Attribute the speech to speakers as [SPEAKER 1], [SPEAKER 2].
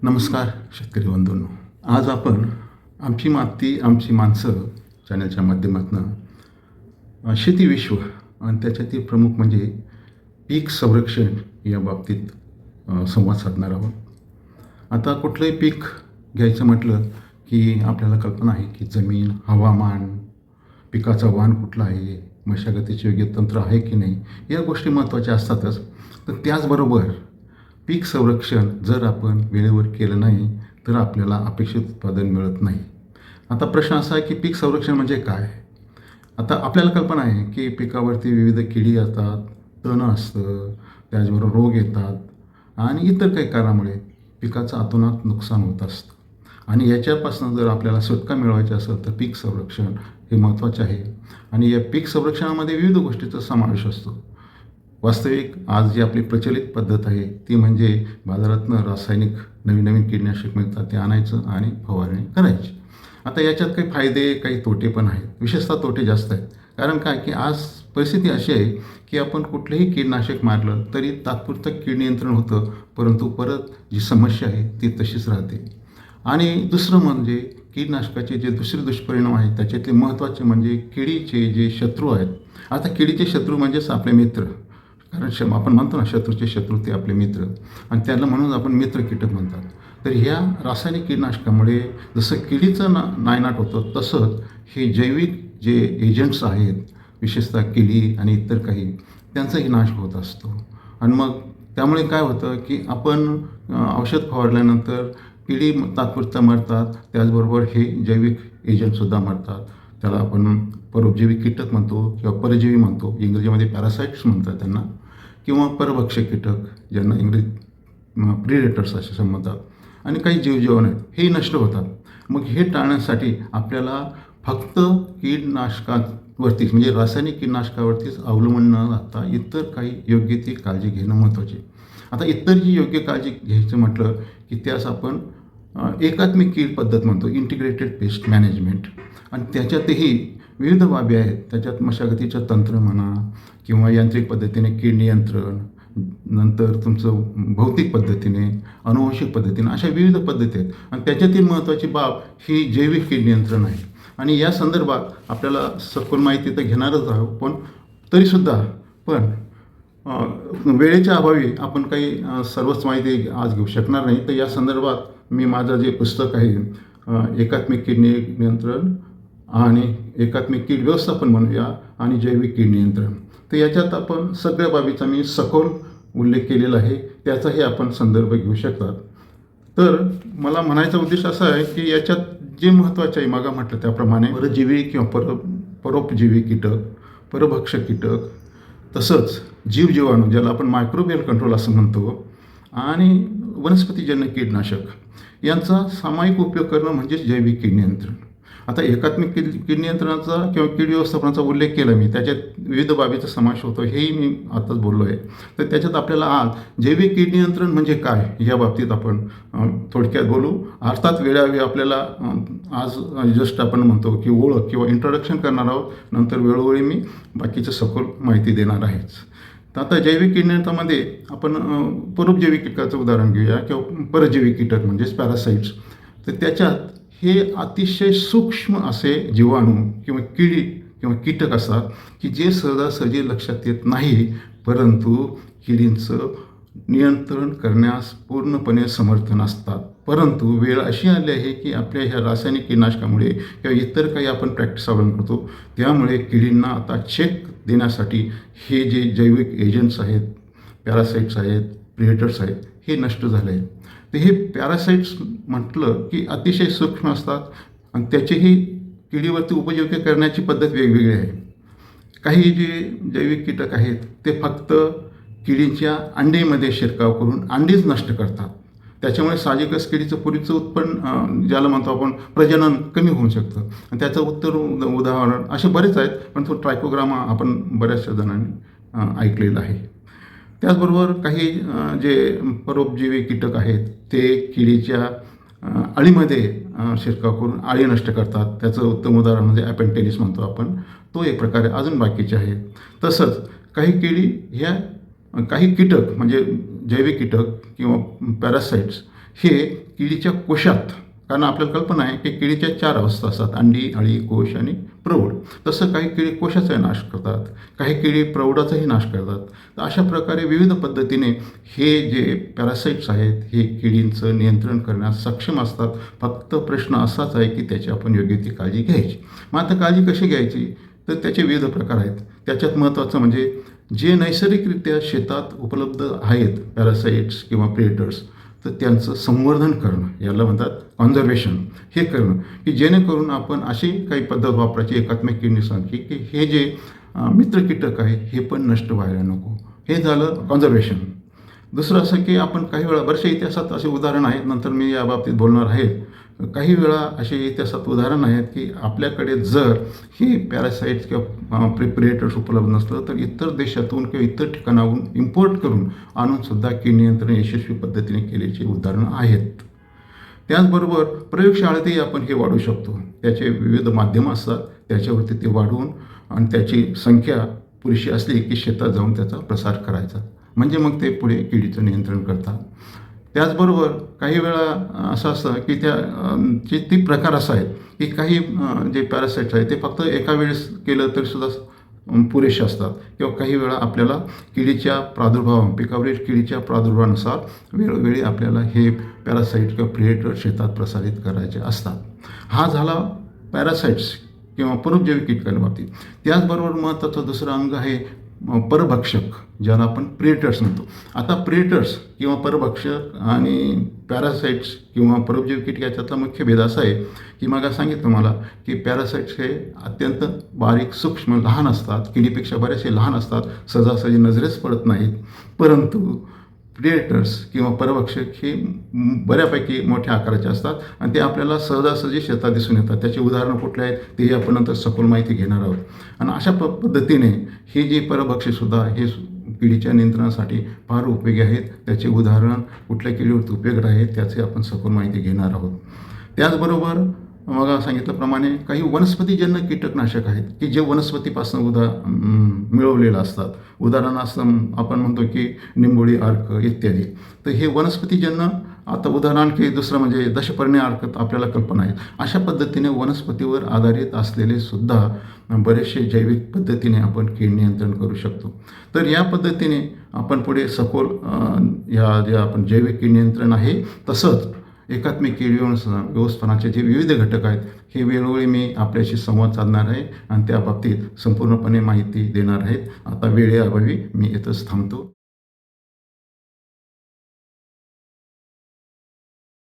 [SPEAKER 1] नमस्कार शेतकरी बंधूंनो. आज आपण आमची माती आमची माणसं चॅनलच्या माध्यमातून शेती विश्व आणि त्याच्यातील प्रमुख म्हणजे पीक संरक्षण या बाबतीत संवाद साधणार आहोत. आता कुठलंही पीक घ्यायचं म्हटलं की आपल्याला कल्पना आहे की जमीन, हवामान, पिकाचा वाण कुठला आहे, मशागतीचे योग्य तंत्र आहे की नाही, या गोष्टी महत्त्वाच्या असतातच. तर त्याचबरोबर पीक संरक्षण जर आपण वेळेवर केलं नाही तर आपल्याला अपेक्षित उत्पादन मिळत नाही. आता प्रश्न असा आहे की पीक संरक्षण म्हणजे काय? आता आपल्याला कल्पना आहे की पिकावरती विविध किडी येतात, तण असतं, त्याचबरोबर रोग येतात आणि इतर काही कारणामुळे पिकाचं अतोनात नुकसान होत असतं. आणि याच्यापासून जर आपल्याला सुटका मिळवायची असेल तर पीक संरक्षण हे महत्त्वाचे आहे. आणि या पीक संरक्षणामध्ये विविध गोष्टीचा समावेश असतो. वास्तविक आज जी आपली प्रचलित पद्धत आहे ती म्हणजे बाजारातनं रासायनिक नवीन कीटकनाशक मिळतात ते आणायचं आणि फवारणी करायची. आता याच्यात काही फायदे काही तोटे पण आहेत. विशेषतः तोटे जास्त आहेत. कारण काय की आज परिस्थिती अशी आहे की आपण कुठलंही कीटकनाशक मारलं तरी तात्पुरतं कीड नियंत्रण होतं, परंतु परत जी समस्या आहे ती तशीच राहते. आणि दुसरं म्हणजे कीटकनाशकाचे जे दुसरे दुष्परिणाम आहेत त्याच्यातले महत्त्वाचे म्हणजे किडीचे जे शत्रू आहेत. आता किडीचे शत्रू म्हणजेच आपले मित्र. कारण आपण म्हणतो ना, शत्रूचे शत्रू ते आपले मित्र, आणि त्याला म्हणून आपण मित्र कीटक म्हणतात. तर ह्या रासायनिक कीटकनाशकामुळे जसं किडीचं नायनाट होतं तसंच हे जैविक जे एजंट्स आहेत, विशेषतः किडी आणि इतर काही, त्यांचाही नाश होत असतो. आणि मग त्यामुळे काय होतं की आपण औषध फवारल्यानंतर किडी तात्पुरतं मरतात, त्याचबरोबर हे जैविक एजंटसुद्धा मरतात. त्याला आपण परोपजीवी कीटक म्हणतो किंवा परजीवी म्हणतो, इंग्रजीमध्ये पॅरासाइट्स म्हणतात त्यांना, किंवा परभक्षक कीटक ज्यांना इंग्रजीत प्रिडेटर्स असे संबोधतात. आणि काही जीवजीवन आहेत हेही नष्ट होतात. मग हे टाळण्यासाठी आपल्याला फक्त कीटकनाशकावरतीच म्हणजे रासायनिक कीटकनाशकावरतीच अवलंबून न राहता इतर काही योग्य ती काळजी घेणं महत्त्वाचे. आता इतर जी योग्य काळजी घ्यायचं म्हटलं की त्यास आपण एकात्मिक कीड पद्धत म्हणतो, इंटिग्रेटेड पेस्ट मॅनेजमेंट. आणि त्याच्यातही विविध बाबी आहेत. त्याच्यात मशागतीचं तंत्र म्हणा किंवा यांत्रिक पद्धतीने कीड नियंत्रण, नंतर तुमचं भौतिक पद्धतीने, अनुवंशिक पद्धतीने, अशा विविध पद्धती आहेत. आणि त्याच्यातील महत्त्वाची बाब ही जैविक कीड नियंत्रण आहे. आणि या संदर्भात आपल्याला सखोल माहिती तर घेणारच आहोत, पण तरीसुद्धा वेळेच्या अभावी आपण काही सर्वच माहिती आज घेऊ शकणार नाही. तर या संदर्भात मी माझं जे पुस्तक आहे एकात्मिक कीड नियंत्रण आणि एकात्मिक कीड व्यवस्थापन म्हणूया आणि जैविक कीड नियंत्रण, तर याच्यात आपण सगळ्या बाबीचा मी सखोल उल्लेख केलेला आहे. त्याचाही आपण संदर्भ घेऊ शकतात. तर मला म्हणायचा उद्देश असा आहे की याच्यात जे महत्त्वाचे आहे, मागा म्हटलं त्याप्रमाणे परजीवी किंवा परोपजीवी कीटक, परभक्षक कीटक, तसंच जीवजीवाणू ज्याला आपण मायक्रोबियल कंट्रोल असं म्हणतो, आणि वनस्पतीजन्य कीटकनाशक यांचा सामायिक उपयोग करणं म्हणजेच जैविक कीड नियंत्रण. आता एकात्मिक कीड नियंत्रणाचा किंवा कीड व्यवस्थापनाचा उल्लेख केला मी, त्याच्यात विविध बाबीचा समावेश होतो हेही मी आताच बोललो आहे. तर त्याच्यात आपल्याला आज जैविक कीड नियंत्रण म्हणजे काय या बाबतीत आपण थोडक्यात बोलू. अर्थात वेळोवेळी आपल्याला आज जस्ट आपण म्हणतो की ओळख किंवा इंट्रोडक्शन करणार आहोत, नंतर वेळोवेळी मी बाकीचं सखोल माहिती देणार आहेच. तर आता जैविक कीड नियंत्रणामध्ये आपण परोपजैविक कीटकाचं उदाहरण घेऊया किंवा परजीवी कीटक म्हणजेच पॅरासाइट्स. तर त्याच्यात हे अतिशय सूक्ष्म असे जीवाणू किंवा किडी किंवा कीटक असतात की जे सहजासहजी लक्षात येत नाही, परंतु किडींचं नियंत्रण करण्यास पूर्णपणे समर्थ नसतात. परंतु वेळ अशी आली आहे की आपल्या ह्या रासायनिक कीटकनाशकामुळे किंवा इतर काही आपण प्रॅक्टिस अवलंब करतो, त्यामुळे किडींना आता चेक देण्यासाठी हे जे जैविक एजंट्स आहेत, पॅरासाइट्स आहेत, प्रिडेटर्स आहेत, हे नष्ट झाले आहेत. तर हे पॅरासाइट्स म्हटलं की अतिशय सूक्ष्म असतात आणि त्याचेही किडीवरती उपयोगी करण्याची पद्धत वेगवेगळी आहे. काही जे जैविक कीटक आहेत ते फक्त किडीच्या अंडीमध्ये शिरकाव करून अंडीच नष्ट करतात. त्याच्यामुळे साहजिकच किडीचं पूर्वीचं उत्पन्न ज्याला म्हणतो आपण प्रजनन कमी होऊ शकतं. आणि त्याचं उदाहरण असे बरेच आहेत, पण तो ट्रायकोग्रामा आपण बऱ्याचशा जणांनी ऐकलेलं आहे. त्याचबरोबर काही जे परोपजीवी कीटक आहेत ते किडीच्या अळीमध्ये शिरकाव करून अळी नष्ट करतात. त्याचं उत्तम उदाहरण म्हणजे ॲपेंटेलिस म्हणतो आपण, तो एक प्रकारे. अजून बाकीचे आहेत. तसंच काही किडी ह्या काही कीटक म्हणजे जैविक कीटक किंवा पॅरासाइट्स हे किडीच्या कोशात, कारण आपल्याला कल्पना आहे की किडीच्या 4 अवस्था असतात, अंडी, अळी, कोश आणि प्रौढ. तसं काही किडी कोशाचाही नाश करतात, काही किडी प्रौढाचाही नाश करतात. तर अशा प्रकारे विविध पद्धतीने हे जे पॅरासाईट्स आहेत हे किडींचं नियंत्रण करण्यास सक्षम असतात. फक्त प्रश्न असाच आहे की त्याची आपण योग्य ती काळजी घ्यायची. मग आता काळजी कशी घ्यायची, तर त्याचे विविध प्रकार आहेत. त्याच्यात महत्त्वाचं म्हणजे जे नैसर्गिकरित्या शेतात उपलब्ध आहेत पॅरासाईट्स किंवा प्रेडेटर्स, तर त्यांचं संवर्धन करणं, याला म्हणतात कॉन्झर्वेशन. हे करणं की जेणेकरून आपण अशी काही पद्धत वापरायची एकात्मिक किडनीसाठी की हे जे मित्र कीटक आहे हे पण नष्ट व्हायला नको. हे झालं कॉन्झर्वेशन. दुसरं असं की आपण काही वेळा बरेचशा इतिहासात असे उदाहरण आहेत, नंतर मी याबाबतीत बोलणार आहे. काही वेळा असे इतिहासात उदाहरण आहेत की आपल्याकडे जर हे पॅरासाईट्स किंवा प्रिपरेटर्स उपलब्ध नसलं तर इतर देशातून किंवा इतर ठिकाणाहून इम्पोर्ट करून आणूनसुद्धा कीड नियंत्रण यशस्वी पद्धतीने केल्याची उदाहरणं आहेत. त्याचबरोबर प्रयोगशाळेतही आपण हे वाढवू शकतो. त्याचे विविध माध्यमं असतात, त्याच्यावरती ते वाढवून आणि त्याची संख्या पुरेशी असली की शेतात जाऊन त्याचा प्रसार करायचा, म्हणजे मग ते पुढे किडीचं नियंत्रण करतात. त्याचबरोबर काही वेळा असं असतं की जे ती प्रकार असा आहे की काही जे पॅरासाईट्स आहेत ते फक्त एका वेळेस केलं तरीसुद्धा पुरेसे असतात, किंवा काही वेळा आपल्याला किडीच्या पिकावरील किडीच्या प्रादुर्भावानुसार वेळोवेळी आपल्याला हे पॅरासाईट किंवा प्रेडेटर शेतात प्रसारित करायचे असतात. हा झाला पॅरासाईट्स किंवा परोपजीवी कीटकांच्या बाबतीत. त्याचबरोबर महत्त्वाचं दुसरं अंग आहे परभक्षक, ज्याला आपण प्रेडेटर्स म्हणतो. आता प्रेडेटर्स किंवा परभक्षक आणि पॅरासाईट्स किंवा परोपजीवी कीटक याच्यातला मुख्य भेद असा आहे की मग सांगितलं मला की पॅरासाईट्स हे अत्यंत बारीक, सूक्ष्म, लहान असतात, किडीपेक्षा बरेचसे लहान असतात, सहजासहजी नजरेस पडत नाहीत. परंतु प्रेडेटर्स किंवा परभक्षक हे बऱ्यापैकी मोठ्या आकाराचे असतात आणि ते आपल्याला सहजासहजी शेतात दिसून येतात. त्याची उदाहरणं कुठले आहेत तेही आपण नंतर सखोल माहिती घेणार आहोत. आणि अशा पद्धतीने हे जे परभक्षकसुद्धा हे किडीच्या नियंत्रणासाठी फार उपयोगी आहेत. त्याचे उदाहरण कुठल्या किडीवरती उपयोग आहेत त्याचे आपण सखोल माहिती घेणार आहोत. त्याचबरोबर मग सांगितल्याप्रमाणे काही वनस्पतीजन्य कीटकनाशक आहेत की जे वनस्पतीपासून मिळवलेलं असतात. उदाहरणार्थ आपण म्हणतो की निंबोळी अर्क इत्यादी. तर हे वनस्पतीजन्य, आता उदाहरण की दुसरं म्हणजे दशपर्णी अर्क आपल्याला कल्पना आहे. अशा पद्धतीने वनस्पतीवर आधारित असलेले सुद्धा बरेचसे जैविक पद्धतीने आपण कीड नियंत्रण करू शकतो. तर या पद्धतीने आपण पुढे सखोल ह्या जे आपण जैविक कीड नियंत्रण आहे तसंच एकात्मिक कीड व्यवस्थापनाचे जे विविध घटक आहेत हे वेळोवेळी मी आपल्याशी संवाद साधणार आहे आणि त्या बाबतीत संपूर्णपणे माहिती देणार आहेत. आता वेळेअभावी मी इथंच थांबतो.